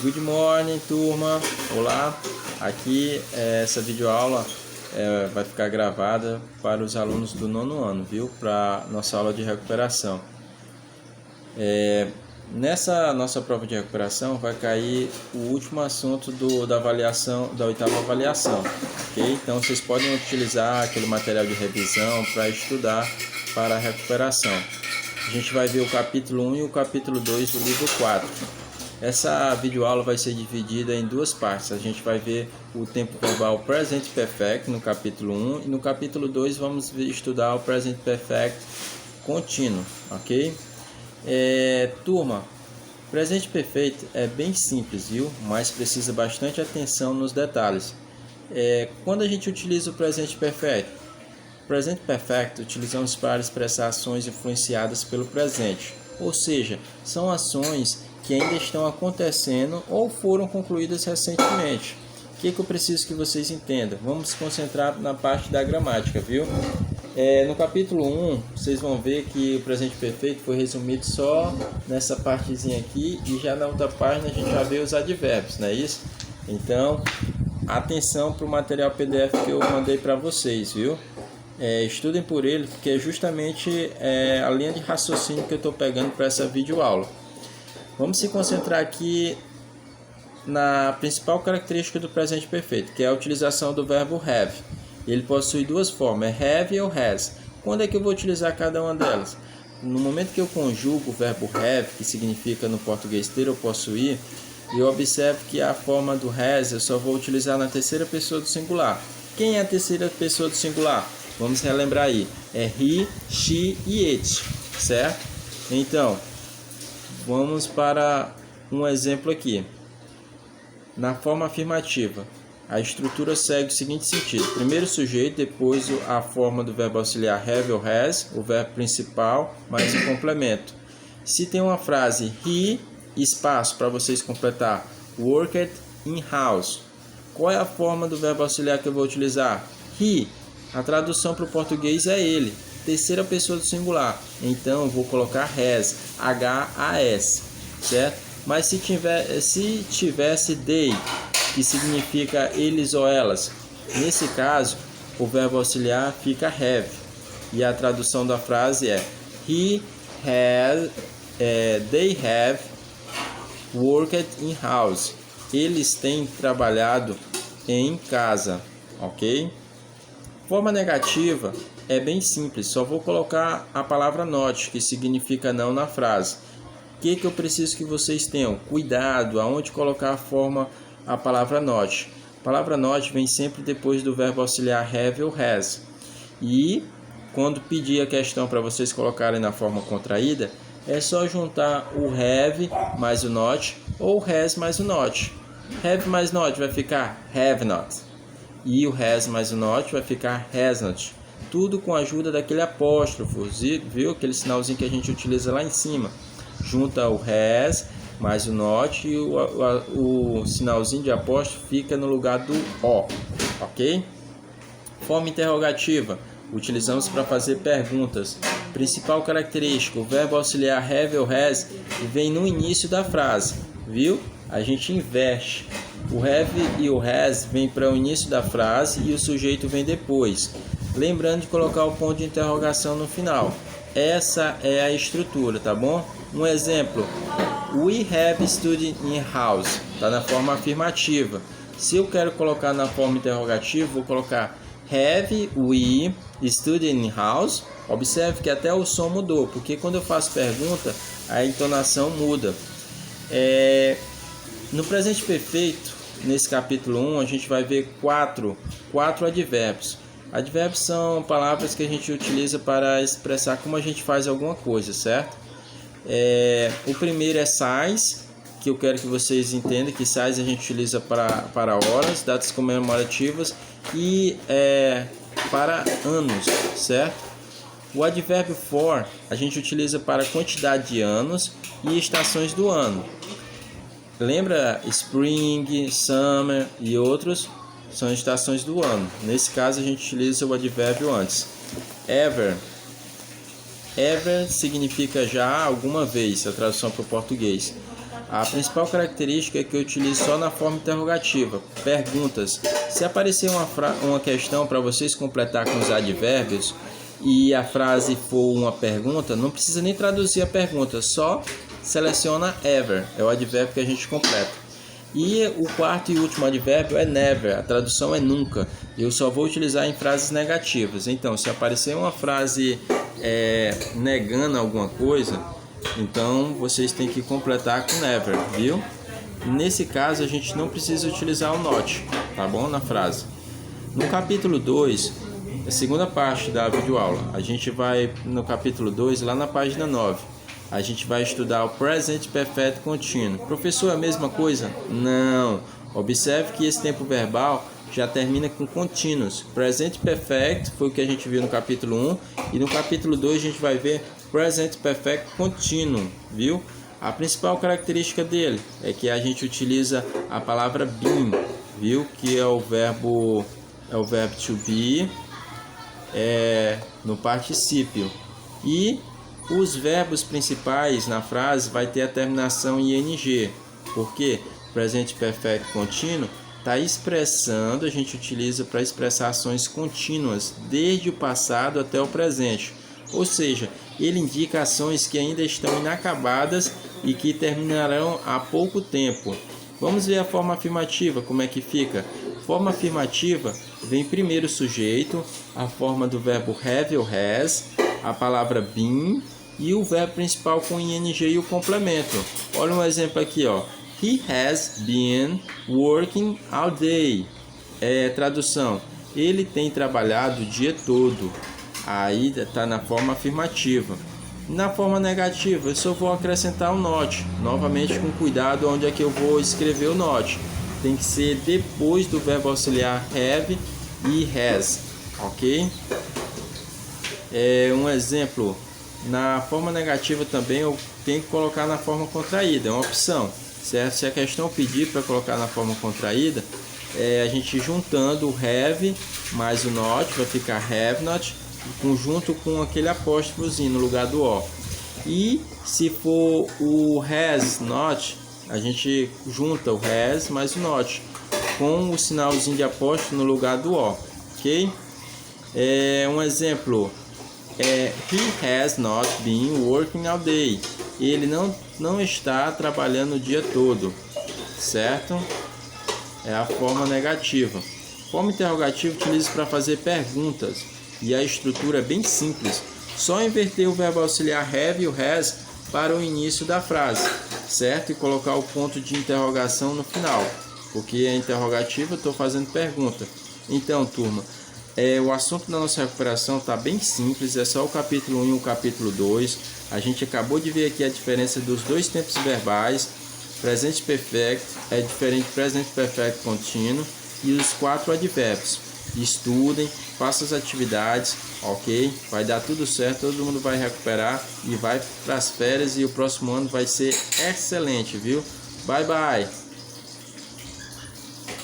Good morning, turma. Olá. Aqui essa videoaula vai ficar gravada para os alunos do 9º ano, viu? Para nossa aula de recuperação. Nessa nossa prova de recuperação vai cair o último assunto da avaliação, da 8ª avaliação, ok? Então vocês podem utilizar aquele material de revisão para estudar para a recuperação. A gente vai ver o capítulo 1 e o capítulo 2 do livro 4. Essa videoaula vai ser dividida em duas partes. A gente vai ver o tempo verbal Present Perfect no capítulo 1 e no capítulo 2 vamos estudar o Present Perfect contínuo, ok? Turma, Presente Perfeito é bem simples, viu? Mas precisa bastante atenção nos detalhes. Quando a gente utiliza o Presente Perfeito? Present Perfect utilizamos para expressar ações influenciadas pelo presente, ou seja, são ações que ainda estão acontecendo ou foram concluídas recentemente. O que eu preciso que vocês entendam? Vamos se concentrar na parte da gramática, viu? No capítulo 1, vocês vão ver que o presente perfeito foi resumido só nessa partezinha aqui e já na outra página a gente já vê os advérbios, não é isso? Então, atenção para o material PDF que eu mandei para vocês, viu? Estudem por ele, porque é justamente a linha de raciocínio que eu estou pegando para essa videoaula. Vamos se concentrar aqui na principal característica do presente perfeito, que é a utilização do verbo have. Ele possui duas formas, have ou has. Quando é que eu vou utilizar cada uma delas? No momento que eu conjugo o verbo have, que significa no português ter ou possuir, eu observo que a forma do has eu só vou utilizar na terceira pessoa do singular. Quem é a terceira pessoa do singular? Vamos relembrar aí. É he, she e it, certo? Então, vamos para um exemplo aqui. Na forma afirmativa, a estrutura segue o seguinte sentido. Primeiro o sujeito, depois a forma do verbo auxiliar have ou has, o verbo principal, mais o complemento. Se tem uma frase he, espaço para vocês completar, worked in house. Qual é a forma do verbo auxiliar que eu vou utilizar? He. A tradução para o português é ele. Terceira pessoa do singular. Então eu vou colocar has, H-A-S, certo? Mas se tivesse they, que significa eles ou elas, nesse caso o verbo auxiliar fica have. E a tradução da frase é they have worked in house. Eles têm trabalhado em casa, ok? Forma negativa é bem simples, só vou colocar a palavra not, que significa não na frase. O que eu preciso que vocês tenham? Cuidado aonde colocar a palavra not. A palavra not vem sempre depois do verbo auxiliar have ou has. E quando pedir a questão para vocês colocarem na forma contraída, é só juntar o have mais o not ou has mais o not. Have mais not vai ficar have not. E o has mais o not vai ficar has not. Tudo com a ajuda daquele apóstrofo, viu? Aquele sinalzinho que a gente utiliza lá em cima. Junta o has mais o not e o sinalzinho de apóstrofo fica no lugar do O, ok? Forma interrogativa. Utilizamos para fazer perguntas. Principal característica, o verbo auxiliar have ou has vem no início da frase, viu? A gente inverte. O have e o has vem para o início da frase e o sujeito vem depois. Lembrando de colocar o ponto de interrogação no final. Essa é a estrutura, tá bom? Um exemplo. We have studied in house. Está na forma afirmativa. Se eu quero colocar na forma interrogativa, vou colocar have we studied in house. Observe que até o som mudou, porque quando eu faço pergunta, a entonação muda. No presente perfeito, nesse capítulo 1, a gente vai ver quatro advérbios. Advérbios são palavras que a gente utiliza para expressar como a gente faz alguma coisa, certo? O primeiro é size, que eu quero que vocês entendam que size a gente utiliza para horas, datas comemorativas e para anos, certo? O advérbio for a gente utiliza para quantidade de anos e estações do ano. Lembra spring, summer e outros são estações do ano. Nesse caso a gente utiliza o advérbio antes. Ever significa já alguma vez, a tradução para o português. A principal característica é que eu utilizo só na forma interrogativa. Perguntas. Se aparecer uma questão para vocês completar com os advérbios e a frase for uma pergunta, não precisa nem traduzir a pergunta, só seleciona ever, é o advérbio que a gente completa. E o quarto e último advérbio é never, a tradução é nunca. Eu só vou utilizar em frases negativas. Então, se aparecer uma frase negando alguma coisa, então vocês têm que completar com never, viu? Nesse caso, a gente não precisa utilizar o not, tá bom? Na frase. No capítulo 2, a segunda parte da videoaula, a gente vai no capítulo 2, lá na página 9. A gente vai estudar o Present Perfect Contínuo. Professor, é a mesma coisa? Não. Observe que esse tempo verbal já termina com contínuos. Present Perfect foi o que a gente viu no capítulo 1. E no capítulo 2 a gente vai ver Present Perfect Contínuo, viu? A principal característica dele é que a gente utiliza a palavra been, viu? Que é o verbo to be no particípio. E os verbos principais na frase vai ter a terminação em ing, porque Present Perfect Contínuo está expressando, a gente utiliza para expressar ações contínuas, desde o passado até o presente. Ou seja, ele indica ações que ainda estão inacabadas e que terminarão há pouco tempo. Vamos ver a forma afirmativa, como é que fica? Forma afirmativa vem primeiro o sujeito, a forma do verbo have ou has, a palavra been e o verbo principal com ing e o complemento. Olha um exemplo aqui, ó. He has been working all day. Tradução: ele tem trabalhado o dia todo. Aí está na forma afirmativa. Na forma negativa, eu só vou acrescentar o not. Novamente com cuidado onde é que eu vou escrever o not. Tem que ser depois do verbo auxiliar have e has, ok? Um exemplo. Na forma negativa também eu tenho que colocar na forma contraída, é uma opção, certo? Se a questão pedir para colocar na forma contraída, a gente juntando o have mais o not, vai ficar have not, junto com aquele apóstrofozinho no lugar do O. E se for o has not, a gente junta o has mais o not, com o sinalzinho de apóstrofo no lugar do O, ok? Um exemplo. He has not been working all day. Ele não está trabalhando o dia todo, certo? É a forma negativa. Forma interrogativa utiliza para fazer perguntas e a estrutura é bem simples. Só inverter o verbo auxiliar have e o has para o início da frase, certo? E colocar o ponto de interrogação no final, porque a interrogativa eu estou fazendo pergunta. Então, turma, o assunto da nossa recuperação está bem simples, é só o capítulo 1 e o capítulo 2. A gente acabou de ver aqui a diferença dos dois tempos verbais. Present Perfect é diferente de Present Perfect Contínuo e os 4 advérbios. Estudem, façam as atividades, ok? Vai dar tudo certo, todo mundo vai recuperar e vai para as férias e o próximo ano vai ser excelente, viu? Bye, bye!